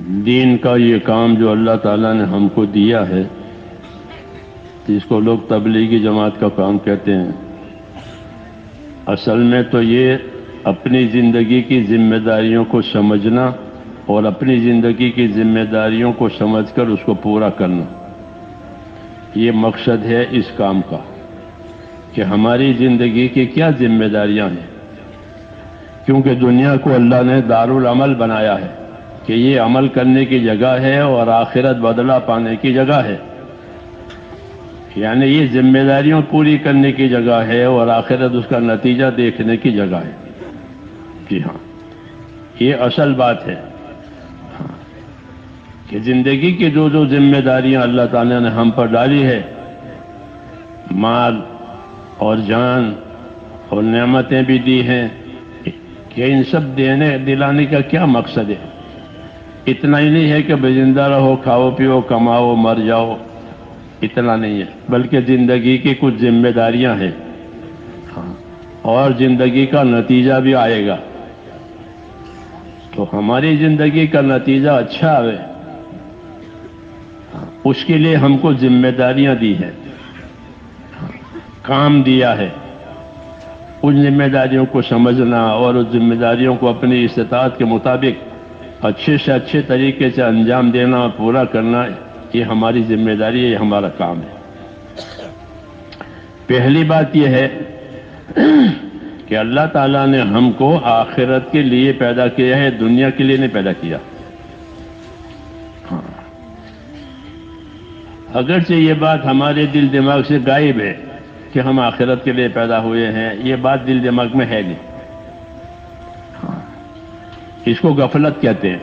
دین کا یہ کام جو اللہ تعالیٰ نے ہم کو دیا ہے، جس کو لوگ تبلیغی جماعت کا کام کہتے ہیں، اصل میں تو یہ اپنی زندگی کی ذمہ داریوں کو سمجھنا اور اپنی زندگی کی ذمہ داریوں کو سمجھ کر اس کو پورا کرنا، یہ مقصد ہے اس کام کا، کہ ہماری زندگی کی کیا ذمہ داریاں ہیں، کیونکہ دنیا کو اللہ نے دارالعمل بنایا ہے کہ یہ عمل کرنے کی جگہ ہے اور آخرت بدلہ پانے کی جگہ ہے، یعنی یہ ذمہ داریوں پوری کرنے کی جگہ ہے اور آخرت اس کا نتیجہ دیکھنے کی جگہ ہے۔ جی ہاں، یہ اصل بات ہے کہ زندگی کی جو ذمہ داریاں اللہ تعالیٰ نے ہم پر ڈالی ہے، مال اور جان اور نعمتیں بھی دی ہیں، کہ ان سب دلانے کا کیا مقصد ہے؟ اتنا ہی نہیں ہے کہ بے زندہ رہو، کھاؤ پیو کماؤ مر جاؤ، اتنا نہیں ہے، بلکہ زندگی کی کچھ ذمہ داریاں ہیں، اور زندگی کا نتیجہ بھی آئے گا۔ تو ہماری زندگی کا نتیجہ اچھا آئے، اس کے لیے ہم کو ذمہ داریاں دی ہیں، کام دیا ہے، ان ذمہ داریوں کو سمجھنا اور اس ذمہ داریوں کو اپنی استطاعت کے مطابق اچھے سے اچھے طریقے سے انجام دینا، پورا کرنا، یہ ہماری ذمہ داری ہے، یہ ہمارا کام ہے۔ پہلی بات یہ ہے کہ اللہ تعالیٰ نے ہم کو آخرت کے لیے پیدا کیا ہے، دنیا کے لیے نہیں پیدا کیا۔ اگرچہ یہ بات ہمارے دل دماغ سے غائب ہے کہ ہم آخرت کے لیے پیدا ہوئے ہیں، یہ بات دل دماغ میں ہے نہیں، اس کو غفلت کہتے ہیں،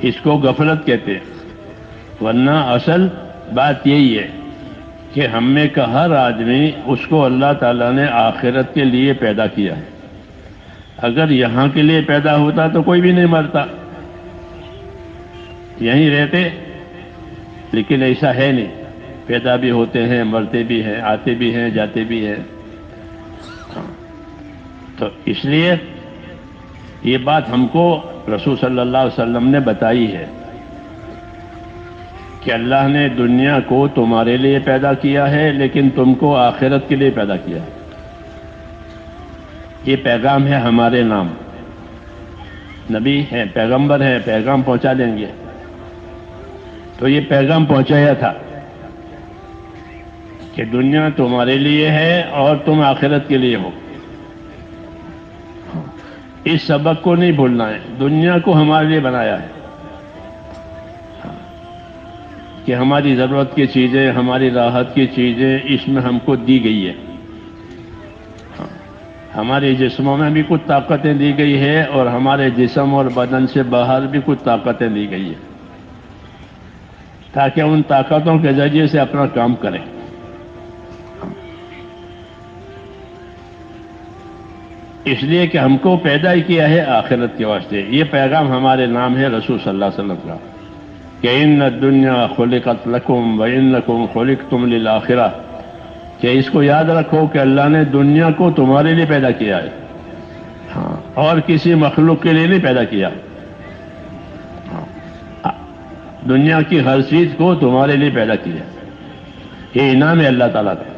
اس کو غفلت کہتے ہیں، ورنہ اصل بات یہی ہے کہ ہم میں کا ہر آدمی اس کو اللہ تعالیٰ نے آخرت کے لیے پیدا کیا ہے۔ اگر یہاں کے لیے پیدا ہوتا تو کوئی بھی نہیں مرتا، یہیں رہتے، لیکن ایسا ہے نہیں، پیدا بھی ہوتے ہیں، مرتے بھی ہیں، آتے بھی ہیں، جاتے بھی ہیں۔ تو اس لیے یہ بات ہم کو رسول صلی اللہ علیہ وسلم نے بتائی ہے کہ اللہ نے دنیا کو تمہارے لیے پیدا کیا ہے، لیکن تم کو آخرت کے لیے پیدا کیا ہے۔ یہ پیغام ہے ہمارے نام، نبی ہیں، پیغمبر ہیں، پیغام پہنچا دیں گے، تو یہ پیغام پہنچایا تھا کہ دنیا تمہارے لیے ہے اور تم آخرت کے لیے ہو۔ اس سبق کو نہیں بھولنا ہے، دنیا کو ہمارے لیے بنایا ہے کہ ہماری ضرورت کی چیزیں، ہماری راحت کی چیزیں اس میں ہم کو دی گئی ہے، ہمارے جسموں میں بھی کچھ طاقتیں دی گئی ہے اور ہمارے جسم اور بدن سے باہر بھی کچھ طاقتیں دی گئی ہے، تاکہ ان طاقتوں کے ذریعے سے اپنا کام کریں۔ اس لیے کہ ہم کو پیدا ہی کیا ہے آخرت کے واسطے۔ یہ پیغام ہمارے نام ہے رسول صلی اللہ علیہ وسلم کا کہ ان الدنیا خلقت لکم وانکم خلقتم للآخرہ، کہ اس کو یاد رکھو کہ اللہ نے دنیا کو تمہارے لیے پیدا کیا ہے، اور کسی مخلوق کے لیے نہیں پیدا کیا۔ دنیا کی ہر چیز کو تمہارے لیے پیدا کیا، یہ انعام ہے اللہ تعالیٰ کا،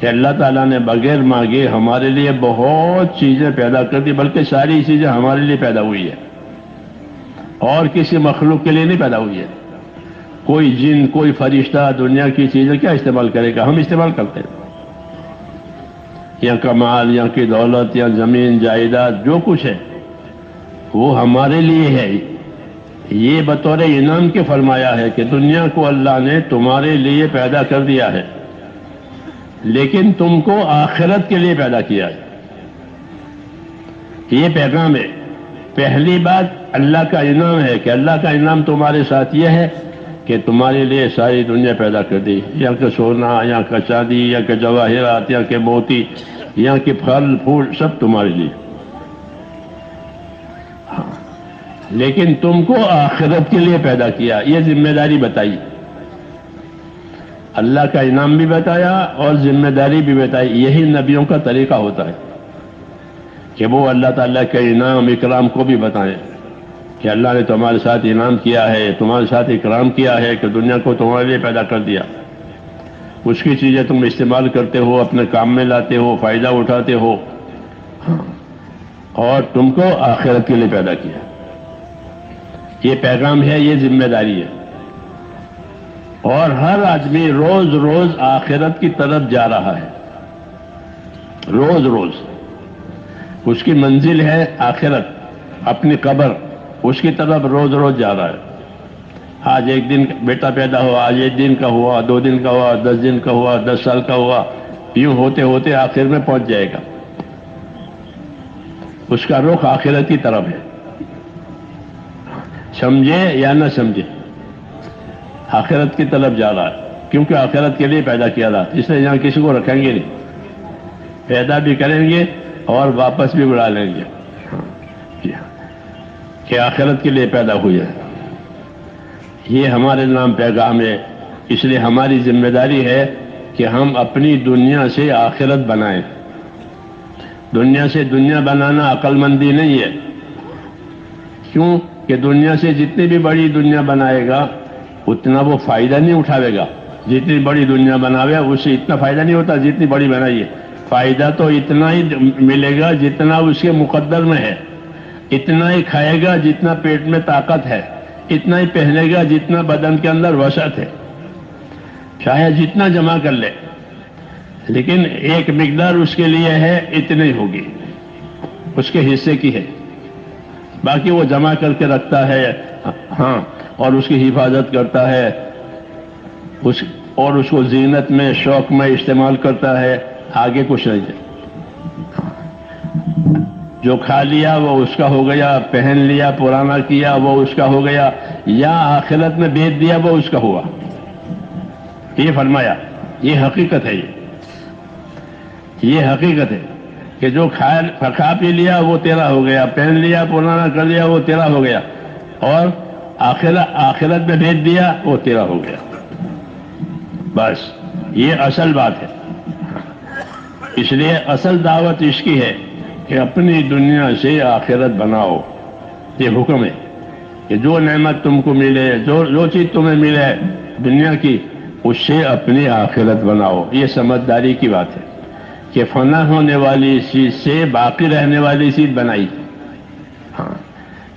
کہ اللہ تعالیٰ نے بغیر مانگے ہمارے لیے بہت چیزیں پیدا کر دی، بلکہ ساری چیزیں ہمارے لیے پیدا ہوئی ہے اور کسی مخلوق کے لیے نہیں پیدا ہوئی ہے۔ کوئی جن، کوئی فرشتہ دنیا کی چیزیں کیا استعمال کرے گا؟ ہم استعمال کرتے ہیں، یا کمال، یا کی دولت، یا زمین جائیداد، جو کچھ ہے وہ ہمارے لیے ہے۔ یہ بطور انعام کے فرمایا ہے کہ دنیا کو اللہ نے تمہارے لیے پیدا کر دیا ہے، لیکن تم کو آخرت کے لیے پیدا کیا ہے۔ یہ پیغام ہے۔ پہلی بات اللہ کا انعام ہے کہ اللہ کا انعام تمہارے ساتھ یہ ہے کہ تمہارے لیے ساری دنیا پیدا کر دی، یہاں کا سونا، یہاں کا چاندی، یہاں کے جواہرات، یہاں کے موتی، یہاں کے پھل پھول، سب تمہارے لیے، لیکن تم کو آخرت کے لیے پیدا کیا۔ یہ ذمہ داری بتائی، اللہ کا انعام بھی بتایا اور ذمہ داری بھی بتائی۔ یہی نبیوں کا طریقہ ہوتا ہے کہ وہ اللہ تعالیٰ کے انعام اکرام کو بھی بتائیں کہ اللہ نے تمہارے ساتھ انعام کیا ہے، تمہارے ساتھ اکرام کیا ہے کہ دنیا کو تمہارے لیے پیدا کر دیا، اس کی چیزیں تم استعمال کرتے ہو، اپنے کام میں لاتے ہو، فائدہ اٹھاتے ہو، اور تم کو آخرت کے لیے پیدا کیا۔ یہ پیغام ہے، یہ ذمہ داری ہے، اور ہر آدمی روز روز آخرت کی طرف جا رہا ہے، روز روز اس کی منزل ہے آخرت، اپنی قبر، اس کی طرف روز روز جا رہا ہے۔ آج ایک دن بیٹا پیدا ہوا، آج ایک دن کا ہوا، 2 دن کا ہوا، 10 دن کا ہوا، 10 سال کا ہوا، یوں ہوتے ہوتے آخر میں پہنچ جائے گا۔ اس کا رخ آخرت کی طرف ہے، سمجھے یا نہ سمجھے، آخرت کی طرف جا رہا ہے، کیونکہ آخرت کے لیے پیدا کیا رہا، اس لیے یہاں کسی کو رکھیں گے نہیں، پیدا بھی کریں گے اور واپس بھی اڑا لیں گے، کہ آخرت کے لیے پیدا ہوئی ہے۔ یہ ہمارے نام پیغام ہے، اس لیے ہماری ذمہ داری ہے کہ ہم اپنی دنیا سے آخرت بنائیں۔ دنیا سے دنیا بنانا عقل مندی نہیں ہے، کیوں کہ دنیا سے جتنی بھی بڑی دنیا بنائے گا اتنا وہ فائدہ نہیں اٹھاوے گا، جتنی بڑی دنیا بناوے اس سے اتنا فائدہ نہیں ہوتا جتنی بڑی بنائی ہے، فائدہ تو اتنا ہی ملے گا جتنا اس کے مقدر میں ہے، اتنا ہی کھائے گا جتنا پیٹ میں طاقت ہے، اتنا ہی پہنے گا جتنا بدن کے اندر وسعت ہے، چاہے جتنا جمع کر لے، لیکن ایک مقدار اس کے لیے ہے، اتنی ہوگی، اس کے حصے کی ہے، باقی وہ جمع کر کے رکھتا ہے، ہاں، اور اس کی حفاظت کرتا ہے، اور اس کو زینت میں، شوق میں استعمال کرتا ہے، آگے کچھ نہیں ہے۔ جو کھا لیا وہ اس کا ہو گیا، پہن لیا، پرانا کیا وہ اس کا ہو گیا، یا آخرت میں بیچ دیا وہ اس کا ہوا۔ یہ فرمایا، یہ حقیقت ہے، یہ حقیقت ہے کہ جو کھا پی لیا وہ تیرا ہو گیا، پہن لیا، پرانا کر لیا وہ تیرا ہو گیا، اور آخرت میں بیچ دیا وہ تیرا ہو گیا، بس یہ اصل بات ہے۔ اس لیے اصل دعوت اس کی ہے کہ اپنی دنیا سے آخرت بناؤ، یہ حکم ہے کہ جو نعمت تم کو ملے، جو چیز تمہیں ملے دنیا کی، اس سے اپنی آخرت بناؤ۔ یہ سمجھداری کی بات ہے کہ فنا ہونے والی چیز سے باقی رہنے والی چیز بنائی، ہاں،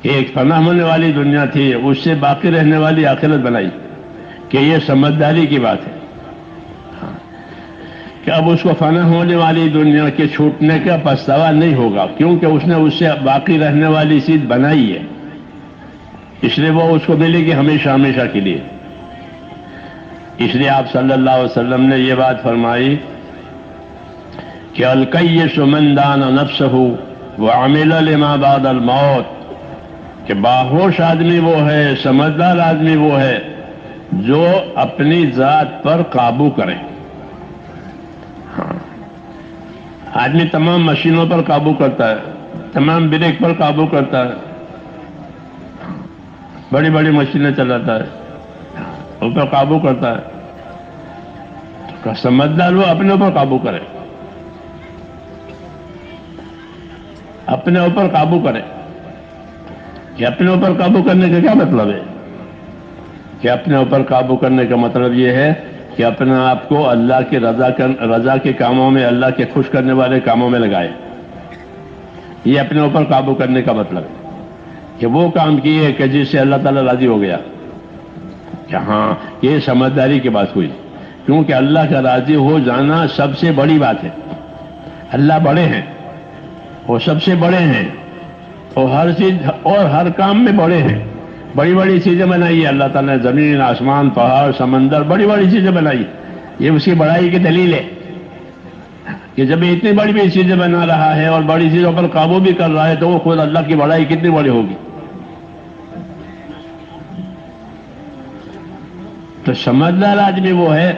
ایک فنا ہونے والی دنیا تھی، اس سے باقی رہنے والی آخرت بنائی، کہ یہ سمجھداری کی بات ہے کہ اب اس کو فنا ہونے والی دنیا کے چھوٹنے کا پچھتاوا نہیں ہوگا، کیونکہ اس نے اس سے باقی رہنے والی چیز بنائی ہے، اس لیے وہ اس کو ملے گی ہمیشہ ہمیشہ کے لیے۔ اس لیے آپ صلی اللہ علیہ وسلم نے یہ بات فرمائی کہ الکیس من دان نفسہ وعمل لما بعد الموت، کہ باہوش آدمی وہ ہے، سمجھدار آدمی وہ ہے جو اپنی ذات پر قابو کرے۔ آدمی تمام مشینوں پر قابو کرتا ہے، تمام بریک پر قابو کرتا ہے، بڑی بڑی مشینیں چلاتا ہے، اس پر قابو کرتا ہے، تو سمجھدار وہ اپنے اوپر قابو کرے، اپنے اوپر قابو کرے۔ کہ اپنے اوپر قابو کرنے کا کیا مطلب ہے؟ کہ اپنے اوپر قابو کرنے کا مطلب یہ ہے کہ اپنے آپ کو اللہ کی رضا کے کاموں میں، اللہ کے خوش کرنے والے کاموں میں لگائے۔ یہ اپنے اوپر قابو کرنے کا مطلب ہے کہ وہ کام کیے کہ جس سے اللہ تعالیٰ راضی ہو گیا، کہ ہاں یہ سمجھداری کی بات ہوئی، کیونکہ اللہ کا راضی ہو جانا سب سے بڑی بات ہے۔ اللہ بڑے ہیں، وہ سب سے بڑے ہیں، اور ہر چیز اور ہر کام میں بڑے ہیں۔ بڑی بڑی چیزیں بنائی ہے اللہ تعالیٰ نے، زمین، آسمان، پہاڑ، سمندر، بڑی بڑی چیزیں بنائی، یہ اس کی بڑائی کی دلیل ہے کہ جب یہ اتنی بڑی بڑی چیزیں بنا رہا ہے اور بڑی چیزوں پر قابو بھی کر رہا ہے تو وہ خود اللہ کی بڑائی کتنی بڑی ہوگی۔ تو سمجھدار آدمی وہ ہے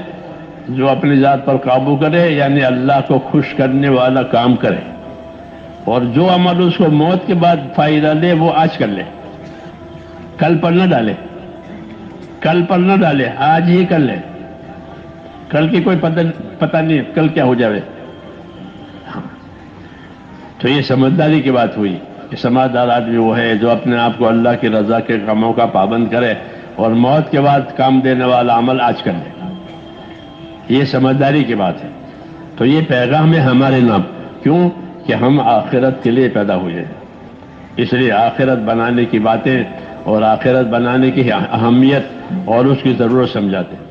جو اپنی ذات پر قابو کرے، یعنی اللہ کو خوش کرنے والا کام کرے، اور جو عمل اس کو موت کے بعد فائدہ دے وہ آج کر لے، کل پر نہ ڈالے، کل پر نہ ڈالے، آج ہی کر لے، کل کی کوئی پتہ نہیں کل کیا ہو جاوے۔ تو یہ سمجھداری کی بات ہوئی کہ سمجھدار آدمی وہ ہے جو اپنے آپ کو اللہ کی رضا کے کاموں کا پابند کرے اور موت کے بعد کام دینے والا عمل آج کر لے. یہ سمجھداری کی بات ہے. تو یہ پیغام ہے ہمارے نام. کیوں؟ کہ ہم آخرت کے لیے پیدا ہوئے ہیں. اس لیے آخرت بنانے کی باتیں اور آخرت بنانے کی اہمیت اور اس کی ضرورت سمجھاتے ہیں.